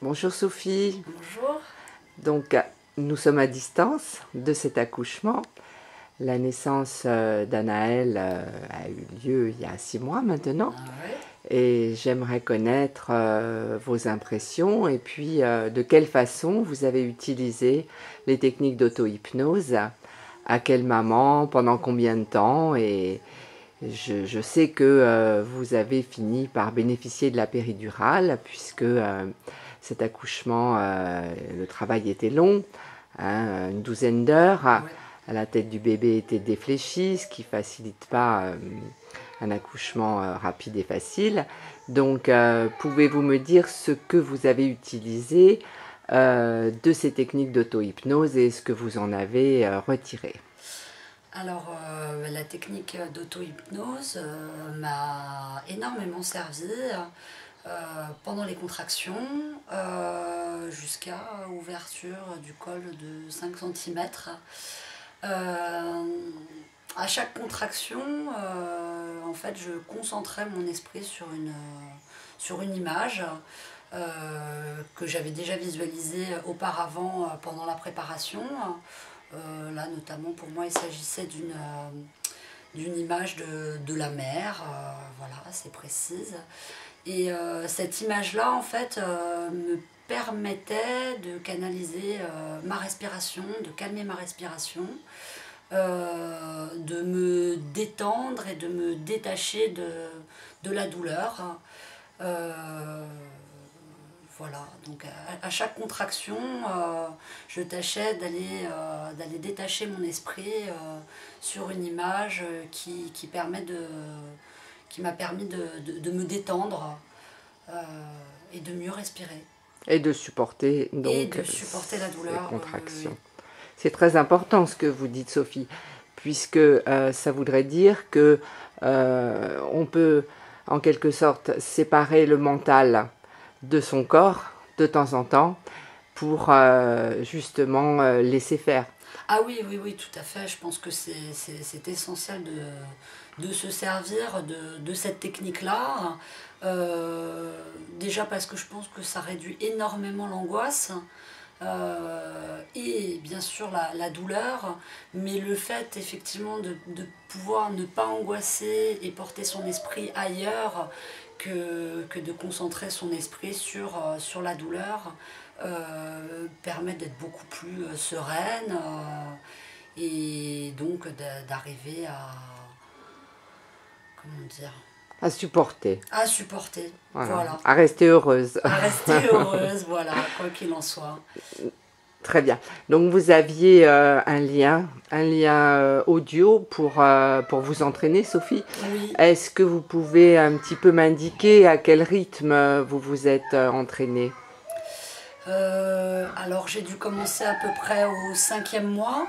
Bonjour Sophie. Bonjour. Donc nous sommes à distance de cet accouchement. La naissance d'Anaël a eu lieu il y a 6 mois maintenant. Et j'aimerais connaître vos impressions et puis de quelle façon vous avez utilisé les techniques d'auto-hypnose, à quel moment, pendant combien de temps. Et je sais que vous avez fini par bénéficier de la péridurale puisque cet accouchement, le travail était long, hein, une douzaine d'heures. Ouais. La tête du bébé était défléchie, ce qui ne facilite pas un accouchement rapide et facile. Donc, pouvez-vous me dire ce que vous avez utilisé de ces techniques d'auto-hypnose et ce que vous en avez retiré? Alors, la technique d'auto-hypnose m'a énormément servi pendant les contractions jusqu'à ouverture du col de 5 cm. À chaque contraction, en fait, je concentrais mon esprit sur une image que j'avais déjà visualisée auparavant pendant la préparation. Là, notamment, pour moi, il s'agissait d'une image de la mer, voilà, assez précise. Et cette image-là, en fait, me permettait de canaliser ma respiration, de calmer ma respiration, de me détendre et de me détacher de la douleur. Voilà, donc à chaque contraction, je tâchais d'aller détacher mon esprit sur une image qui m'a permis de me détendre et de mieux respirer. Et de supporter donc la douleur. Ces contractions. C'est très important ce que vous dites, Sophie, puisque ça voudrait dire que on peut en quelque sorte séparer le mental de son corps de temps en temps pour justement laisser faire. Ah oui, oui, oui, tout à fait. Je pense que c'est essentiel de se servir de cette technique-là. Déjà parce que je pense que ça réduit énormément l'angoisse et bien sûr la douleur, mais le fait effectivement de pouvoir ne pas angoisser et porter son esprit ailleurs que de concentrer son esprit sur la douleur permet d'être beaucoup plus sereine et donc d'arriver à, comment dire, à supporter. À supporter, voilà. À rester heureuse. À rester heureuse, voilà, quoi qu'il en soit. Très bien. Donc vous aviez un lien audio pour vous entraîner, Sophie. Oui. Est-ce que vous pouvez un petit peu m'indiquer à quel rythme vous vous êtes entraînée? Alors j'ai dû commencer à peu près au 5e mois.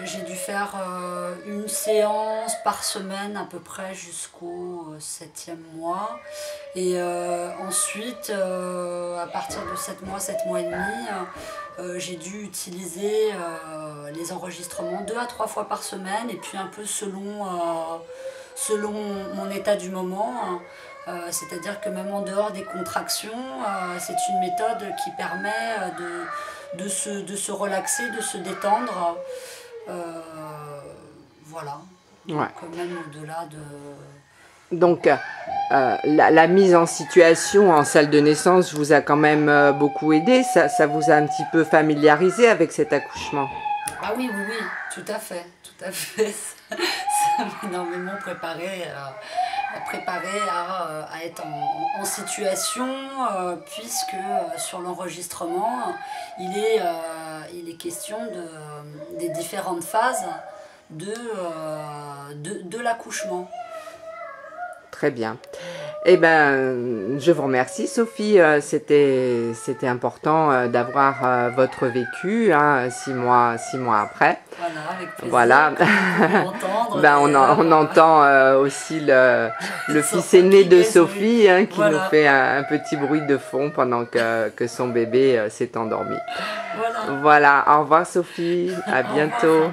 J'ai dû faire une séance par semaine à peu près jusqu'au 7e mois. Et ensuite, à partir de 7 mois, 7 mois et demi, j'ai dû utiliser les enregistrements 2 à 3 fois par semaine et puis un peu selon mon état du moment. C'est-à-dire que même en dehors des contractions, c'est une méthode qui permet de se relaxer, de se détendre. Voilà. Ouais. Donc, même au-delà de... Donc, la mise en situation en salle de naissance vous a quand même beaucoup aidé. Ça vous a un petit peu familiarisé avec cet accouchement? Ah oui, oui, oui, tout à fait, tout à fait. Ça m'a énormément préparé à être en situation, puisque sur l'enregistrement, il est question des différentes phases de l'accouchement. Très bien. Eh ben, je vous remercie, Sophie. C'était important d'avoir votre vécu, hein, 6 mois après. Voilà, avec plaisir. Voilà. Ben, on entend aussi le fils aîné de Sophie, hein, qui nous fait un petit bruit de fond pendant que son bébé s'est endormi. Voilà. Au revoir, Sophie. À bientôt.